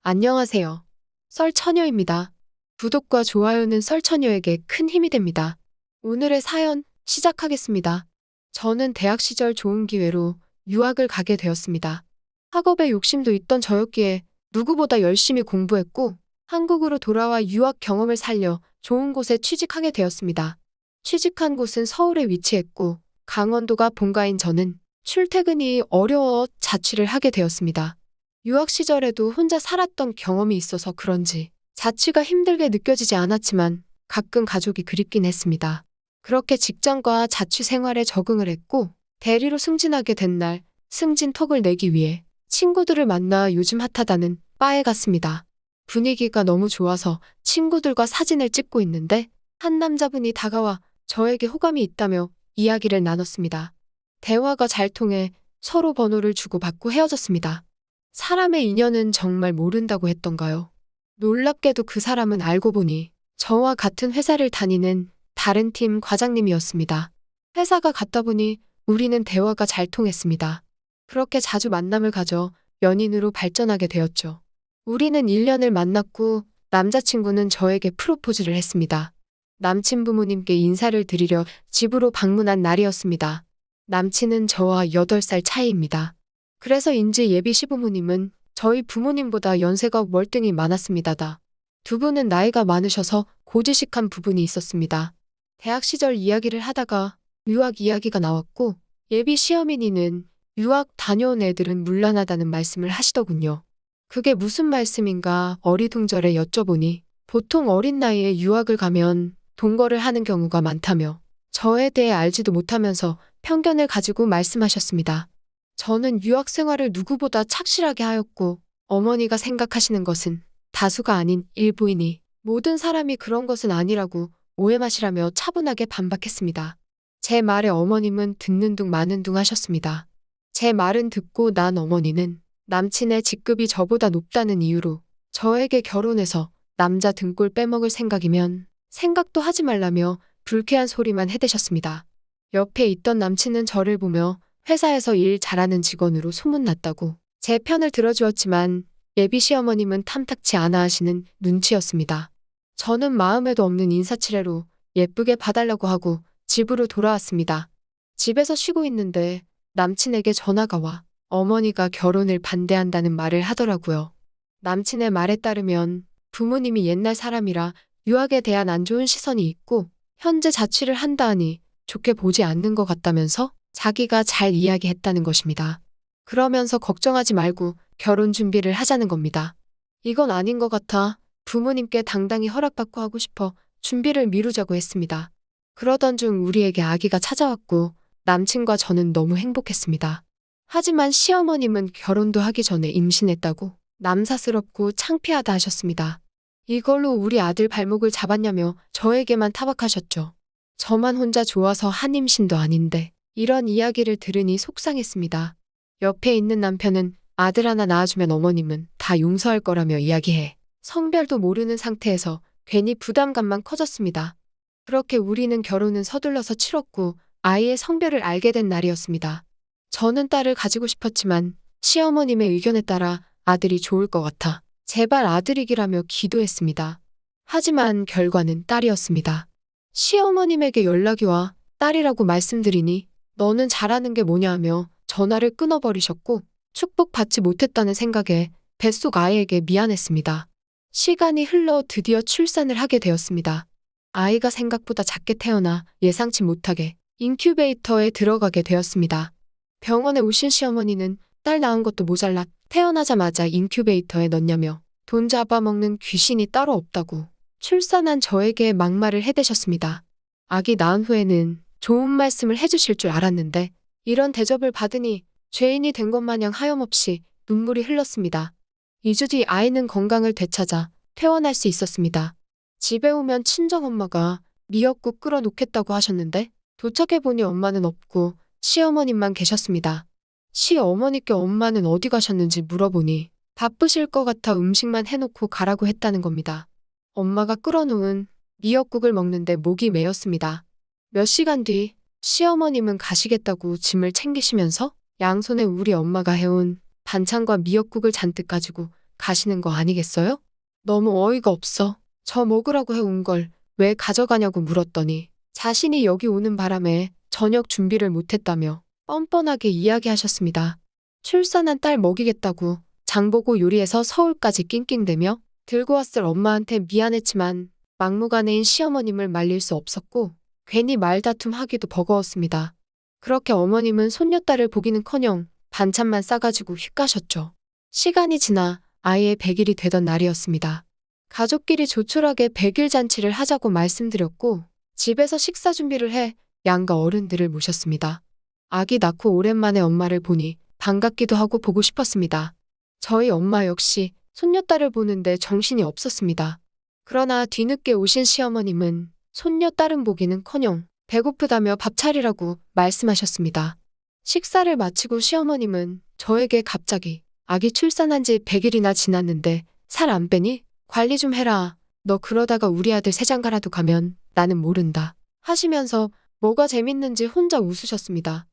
안녕하세요. 썰처녀입니다. 구독과 좋아요는 썰처녀에게 큰 힘이 됩니다. 오늘의 사연 시작하겠습니다. 저는 대학 시절 좋은 기회로 유학을 가게 되었습니다. 학업에 욕심도 있던 저였기에 누구보다 열심히 공부했고 한국으로 돌아와 유학 경험을 살려 좋은 곳에 취직하게 되었습니다. 취직한 곳은 서울에 위치했고 강원도가 본가인 저는 출퇴근이 어려워 자취를 하게 되었습니다. 유학 시절에도 혼자 살았던 경험이 있어서 그런지 자취가 힘들게 느껴지지 않았지만 가끔 가족이 그립긴 했습니다. 그렇게 직장과 자취 생활에 적응을 했고 대리로 승진하게 된 날 승진톡을 내기 위해 친구들을 만나 요즘 핫하다는 바에 갔습니다. 분위기가 너무 좋아서 친구들과 사진을 찍고 있는데 한 남자분이 다가와 저에게 호감이 있다며 이야기를 나눴습니다. 대화가 잘 통해 서로 번호를 주고받고 헤어졌습니다. 사람의 인연은 정말 모른다고 했던가요? 놀랍게도 그 사람은 알고 보니 저와 같은 회사를 다니는 다른 팀 과장님이었습니다. 회사가 같다 보니 우리는 대화가 잘 통했습니다. 그렇게 자주 만남을 가져 연인으로 발전하게 되었죠. 우리는 1년을 만났고 남자친구는 저에게 프로포즈를 했습니다. 남친 부모님께 인사를 드리려 집으로 방문한 날이었습니다. 남친은 저와 8살 차이입니다. 그래서인지 예비 시부모님은 저희 부모님보다 연세가 월등히 많았습니다. 두 분은 나이가 많으셔서 고지식한 부분이 있었습니다. 대학 시절 이야기를 하다가 유학 이야기가 나왔고 예비 시어머니는 유학 다녀온 애들은 문란하다는 말씀을 하시더군요. 그게 무슨 말씀인가 어리둥절해 여쭤보니 보통 어린 나이에 유학을 가면 동거를 하는 경우가 많다며 저에 대해 알지도 못하면서 편견을 가지고 말씀하셨습니다. 저는 유학 생활을 누구보다 착실하게 하였고 어머니가 생각하시는 것은 다수가 아닌 일부이니 모든 사람이 그런 것은 아니라고 오해 마시라며 차분하게 반박했습니다. 제 말에 어머님은 듣는 둥 마는 둥 하셨습니다. 제 말은 듣고 난 어머니는 남친의 직급이 저보다 높다는 이유로 저에게 결혼해서 남자 등골 빼먹을 생각이면 생각도 하지 말라며 불쾌한 소리만 해대셨습니다. 옆에 있던 남친은 저를 보며 회사에서 일 잘하는 직원으로 소문났다고 제 편을 들어주었지만 예비 시어머님은 탐탁치 않아 하시는 눈치였습니다. 저는 마음에도 없는 인사치레로 예쁘게 봐달라고 하고 집으로 돌아왔습니다. 집에서 쉬고 있는데 남친에게 전화가 와 어머니가 결혼을 반대한다는 말을 하더라고요. 남친의 말에 따르면 부모님이 옛날 사람이라 유학에 대한 안 좋은 시선이 있고 현재 자취를 한다 하니 좋게 보지 않는 것 같다면서 자기가 잘 이야기했다는 것입니다. 그러면서 걱정하지 말고 결혼 준비를 하자는 겁니다. 이건 아닌 것 같아 부모님께 당당히 허락받고 하고 싶어 준비를 미루자고 했습니다. 그러던 중 우리에게 아기가 찾아왔고 남친과 저는 너무 행복했습니다. 하지만 시어머님은 결혼도 하기 전에 임신했다고 남사스럽고 창피하다 하셨습니다. 이걸로 우리 아들 발목을 잡았냐며 저에게만 타박하셨죠. 저만 혼자 좋아서 한 임신도 아닌데 이런 이야기를 들으니 속상했습니다. 옆에 있는 남편은 아들 하나 낳아주면 어머님은 다 용서할 거라며 이야기해 성별도 모르는 상태에서 괜히 부담감만 커졌습니다. 그렇게 우리는 결혼은 서둘러서 치렀고 아이의 성별을 알게 된 날이었습니다. 저는 딸을 가지고 싶었지만 시어머님의 의견에 따라 아들이 좋을 것 같아 제발 아들이기라며 기도했습니다. 하지만 결과는 딸이었습니다. 시어머님에게 연락이 와 딸이라고 말씀드리니 너는 잘하는 게 뭐냐 하며 전화를 끊어버리셨고 축복받지 못했다는 생각에 뱃속 아이에게 미안했습니다. 시간이 흘러 드디어 출산을 하게 되었습니다. 아이가 생각보다 작게 태어나 예상치 못하게 인큐베이터에 들어가게 되었습니다. 병원에 오신 시어머니는 딸 낳은 것도 모자라 태어나자마자 인큐베이터에 넣냐며 돈 잡아먹는 귀신이 따로 없다고 출산한 저에게 막말을 해대셨습니다. 아기 낳은 후에는 좋은 말씀을 해주실 줄 알았는데 이런 대접을 받으니 죄인이 된 것 마냥 하염없이 눈물이 흘렀습니다. 2주 뒤 아이는 건강을 되찾아 퇴원할 수 있었습니다. 집에 오면 친정엄마가 미역국 끓여 놓겠다고 하셨는데 도착해보니 엄마는 없고 시어머님만 계셨습니다. 시어머니께 엄마는 어디 가셨는지 물어보니 바쁘실 것 같아 음식만 해놓고 가라고 했다는 겁니다. 엄마가 끓여놓은 미역국을 먹는데 목이 메었습니다. 몇 시간 뒤 시어머님은 가시겠다고 짐을 챙기시면서 양손에 우리 엄마가 해온 반찬과 미역국을 잔뜩 가지고 가시는 거 아니겠어요? 너무 어이가 없어. 저 먹으라고 해온 걸 왜 가져가냐고 물었더니 자신이 여기 오는 바람에 저녁 준비를 못했다며 뻔뻔하게 이야기하셨습니다. 출산한 딸 먹이겠다고 장보고 요리해서 서울까지 낑낑대며 들고 왔을 엄마한테 미안했지만 막무가내인 시어머님을 말릴 수 없었고 괜히 말다툼하기도 버거웠습니다. 그렇게 어머님은 손녀딸을 보기는커녕 반찬만 싸가지고 휙 가셨죠. 시간이 지나 아이의 100일이 되던 날이었습니다. 가족끼리 조촐하게 100일 잔치를 하자고 말씀드렸고 집에서 식사 준비를 해 양가 어른들을 모셨습니다. 아기 낳고 오랜만에 엄마를 보니 반갑기도 하고 보고 싶었습니다. 저희 엄마 역시 손녀딸을 보는데 정신이 없었습니다. 그러나 뒤늦게 오신 시어머님은 손녀딸은 보기는커녕 배고프다며 밥 차리라고 말씀하셨습니다. 식사를 마치고 시어머님은 저에게 갑자기 아기 출산한 지 100일이나 지났는데 살 안 빼니? 관리 좀 해라. 너 그러다가 우리 아들 새장가라도 가면 나는 모른다. 하시면서 뭐가 재밌는지 혼자 웃으셨습니다.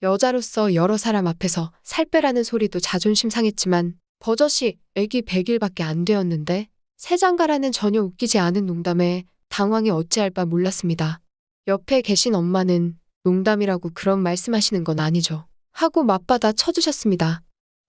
여자로서 여러 사람 앞에서 살 빼라는 소리도 자존심 상했지만 버젓이 애기 100일밖에 안 되었는데 새장가라는 전혀 웃기지 않은 농담에 당황해 어찌할 바 몰랐습니다. 옆에 계신 엄마는 농담이라고 그런 말씀하시는 건 아니죠. 하고 맞받아 쳐주셨습니다.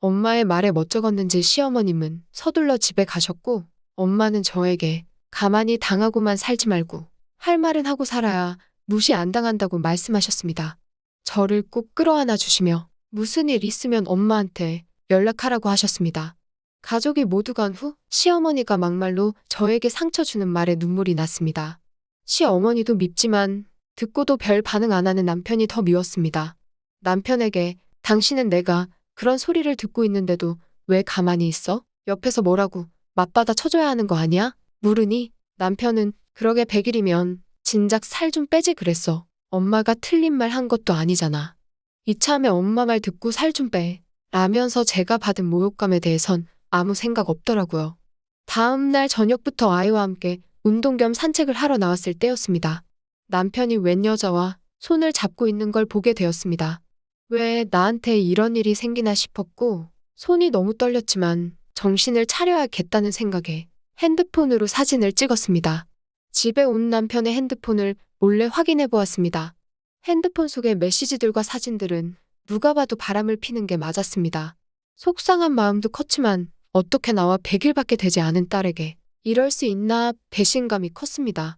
엄마의 말에 멋쩍었는지 시어머님은 서둘러 집에 가셨고 엄마는 저에게 가만히 당하고만 살지 말고 할 말은 하고 살아야 무시 안 당한다고 말씀하셨습니다. 저를 꼭 끌어안아 주시며 무슨 일 있으면 엄마한테 연락하라고 하셨습니다. 가족이 모두 간 후 시어머니가 막말로 저에게 상처 주는 말에 눈물이 났습니다. 시어머니도 밉지만 듣고도 별 반응 안 하는 남편이 더 미웠습니다. 남편에게 당신은 내가 그런 소리를 듣고 있는데도 왜 가만히 있어? 옆에서 뭐라고 맞받아 쳐줘야 하는 거 아니야? 물으니 남편은 그러게 100일이면 진작 살 좀 빼지 그랬어. 엄마가 틀린 말 한 것도 아니잖아. 이참에 엄마 말 듣고 살 좀 빼. 라면서 제가 받은 모욕감에 대해선 아무 생각 없더라고요. 다음 날 저녁부터 아이와 함께 운동 겸 산책을 하러 나왔을 때였습니다. 남편이 웬 여자와 손을 잡고 있는 걸 보게 되었습니다. 왜 나한테 이런 일이 생기나 싶었고 손이 너무 떨렸지만 정신을 차려야겠다는 생각에 핸드폰으로 사진을 찍었습니다. 집에 온 남편의 핸드폰을 몰래 확인해 보았습니다. 핸드폰 속의 메시지들과 사진들은 누가 봐도 바람을 피는 게 맞았습니다. 속상한 마음도 컸지만 어떻게 나와 100일밖에 되지 않은 딸에게 이럴 수 있나 배신감이 컸습니다.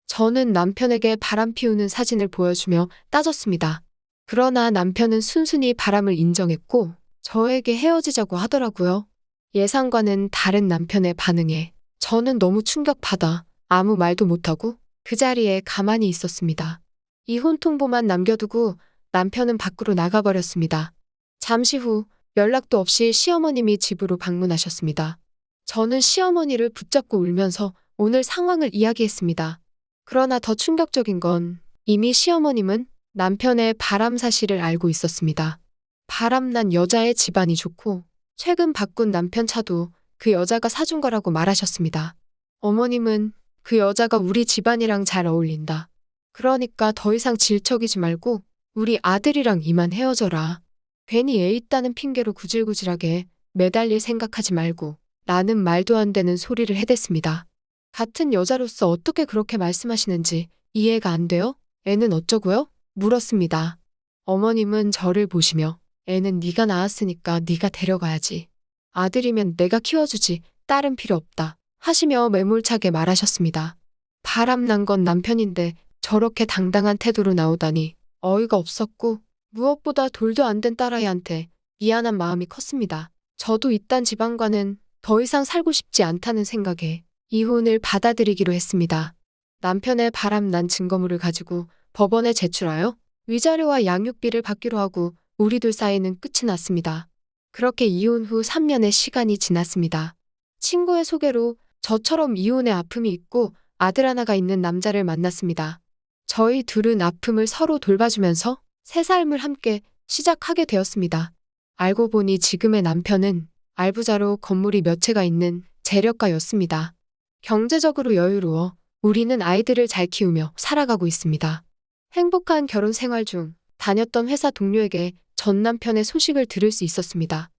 저는 남편에게 바람 피우는 사진을 보여주며 따졌습니다. 그러나 남편은 순순히 바람을 인정했고 저에게 헤어지자고 하더라고요. 예상과는 다른 남편의 반응에 저는 너무 충격받아 아무 말도 못하고 그 자리에 가만히 있었습니다. 이혼 통보만 남겨두고 남편은 밖으로 나가버렸습니다. 잠시 후 연락도 없이 시어머님이 집으로 방문하셨습니다. 저는 시어머니를 붙잡고 울면서 오늘 상황을 이야기했습니다. 그러나 더 충격적인 건 이미 시어머님은 남편의 바람 사실을 알고 있었습니다. 바람난 여자의 집안이 좋고 최근 바꾼 남편 차도 그 여자가 사준 거라고 말하셨습니다. 어머님은 그 여자가 우리 집안이랑 잘 어울린다. 그러니까 더 이상 질척이지 말고 우리 아들이랑 이만 헤어져라. 괜히 애 있다는 핑계로 구질구질하게 매달릴 생각하지 말고 라는 말도 안 되는 소리를 해댔습니다. 같은 여자로서 어떻게 그렇게 말씀하시는지 이해가 안 돼요? 애는 어쩌고요? 물었습니다. 어머님은 저를 보시며 애는 네가 낳았으니까 네가 데려가야지. 아들이면 내가 키워주지 딸은 필요 없다 하시며 매몰차게 말하셨습니다. 바람난 건 남편인데 저렇게 당당한 태도로 나오다니 어이가 없었고 무엇보다 돌도 안 된 딸아이한테 미안한 마음이 컸습니다. 저도 이딴 집안과는 더 이상 살고 싶지 않다는 생각에 이혼을 받아들이기로 했습니다. 남편의 바람난 증거물을 가지고 법원에 제출하여 위자료와 양육비를 받기로 하고 우리 둘 사이는 끝이 났습니다. 그렇게 이혼 후 3년의 시간이 지났습니다. 친구의 소개로 저처럼 이혼의 아픔이 있고 아들 하나가 있는 남자를 만났습니다. 저희 둘은 아픔을 서로 돌봐주면서 새 삶을 함께 시작하게 되었습니다. 알고 보니 지금의 남편은 알부자로 건물이 몇 채가 있는 재력가였습니다. 경제적으로 여유로워 우리는 아이들을 잘 키우며 살아가고 있습니다. 행복한 결혼 생활 중 다녔던 회사 동료에게 전 남편의 소식을 들을 수 있었습니다.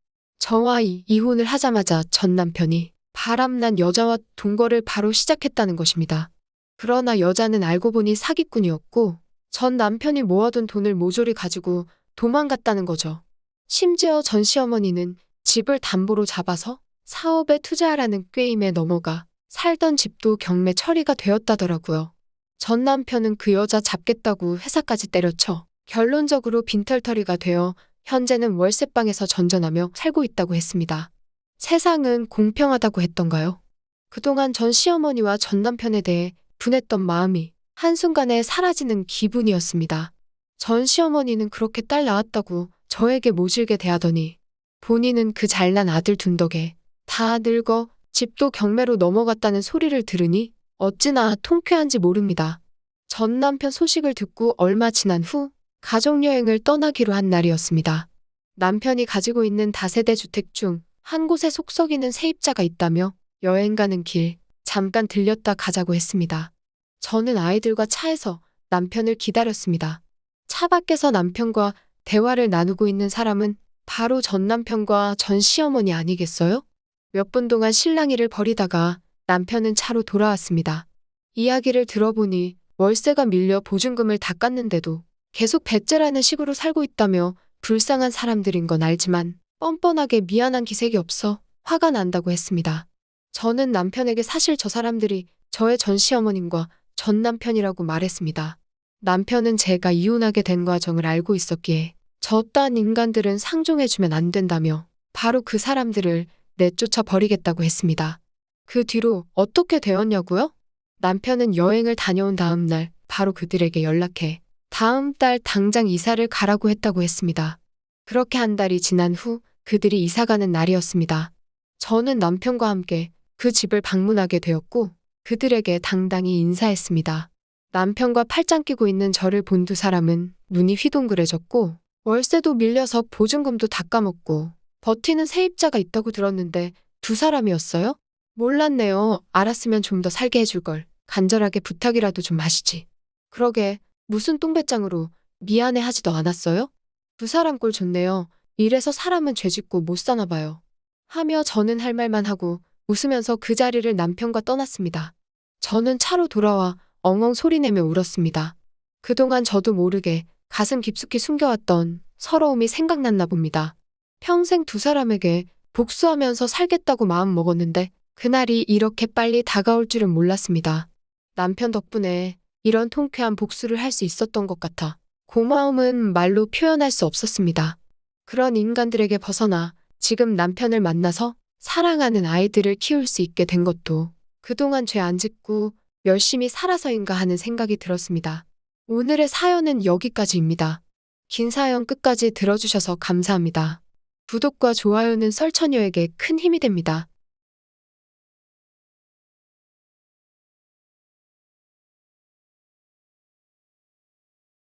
저와 이혼을 하자마자 전 남편이 바람난 여자와 동거를 바로 시작했다는 것입니다. 그러나 여자는 알고 보니 사기꾼이었고 전 남편이 모아둔 돈을 모조리 가지고 도망갔다는 거죠. 심지어 전 시어머니는 집을 담보로 잡아서 사업에 투자하라는 꾀임에 넘어가 살던 집도 경매 처리가 되었다더라고요. 전 남편은 그 여자 잡겠다고 회사까지 때려쳐 결론적으로 빈털터리가 되어 현재는 월세방에서 전전하며 살고 있다고 했습니다. 세상은 공평하다고 했던가요? 그동안 전 시어머니와 전 남편에 대해 분했던 마음이 한순간에 사라지는 기분이었습니다. 전 시어머니는 그렇게 딸 낳았다고 저에게 모질게 대하더니 본인은 그 잘난 아들 둔 덕에 다 늙어 집도 경매로 넘어갔다는 소리를 들으니 어찌나 통쾌한지 모릅니다. 전 남편 소식을 듣고 얼마 지난 후 가족여행을 떠나기로 한 날이었습니다. 남편이 가지고 있는 다세대 주택 중 한 곳에 속썩이는 세입자가 있다며 여행 가는 길 잠깐 들렸다 가자고 했습니다. 저는 아이들과 차에서 남편을 기다렸습니다. 차 밖에서 남편과 대화를 나누고 있는 사람은 바로 전 남편과 전 시어머니 아니겠어요? 몇 분 동안 실랑이를 벌이다가 남편은 차로 돌아왔습니다. 이야기를 들어보니 월세가 밀려 보증금을 다 깠는데도 계속 배째라는 식으로 살고 있다며 불쌍한 사람들인 건 알지만 뻔뻔하게 미안한 기색이 없어 화가 난다고 했습니다. 저는 남편에게 사실 저 사람들이 저의 전 시어머님과 전 남편이라고 말했습니다. 남편은 제가 이혼하게 된 과정을 알고 있었기에 저 따윈 인간들은 상종해주면 안 된다며 바로 그 사람들을 내쫓아 버리겠다고 했습니다. 그 뒤로 어떻게 되었냐고요? 남편은 여행을 다녀온 다음 날 바로 그들에게 연락해 다음 달 당장 이사를 가라고 했다고 했습니다. 그렇게 한 달이 지난 후 그들이 이사가는 날이었습니다. 저는 남편과 함께 그 집을 방문하게 되었고 그들에게 당당히 인사했습니다. 남편과 팔짱 끼고 있는 저를 본 두 사람은 눈이 휘둥그레졌고 월세도 밀려서 보증금도 다 까먹고 버티는 세입자가 있다고 들었는데 두 사람이었어요? 몰랐네요. 알았으면 좀 더 살게 해줄 걸. 간절하게 부탁이라도 좀 하시지. 그러게 무슨 똥배짱으로 미안해 하지도 않았어요? 두 사람 꼴 좋네요. 이래서 사람은 죄짓고 못 사나 봐요. 하며 저는 할 말만 하고 웃으면서 그 자리를 남편과 떠났습니다. 저는 차로 돌아와 엉엉 소리내며 울었습니다. 그동안 저도 모르게 가슴 깊숙이 숨겨왔던 서러움이 생각났나 봅니다. 평생 두 사람에게 복수하면서 살겠다고 마음 먹었는데 그날이 이렇게 빨리 다가올 줄은 몰랐습니다. 남편 덕분에 이런 통쾌한 복수를 할 수 있었던 것 같아 고마움은 말로 표현할 수 없었습니다. 그런 인간들에게 벗어나 지금 남편을 만나서 사랑하는 아이들을 키울 수 있게 된 것도 그동안 죄 안 짓고 열심히 살아서인가 하는 생각이 들었습니다. 오늘의 사연은 여기까지입니다. 긴 사연 끝까지 들어주셔서 감사합니다. 구독과 좋아요는 썰처녀에게 큰 힘이 됩니다.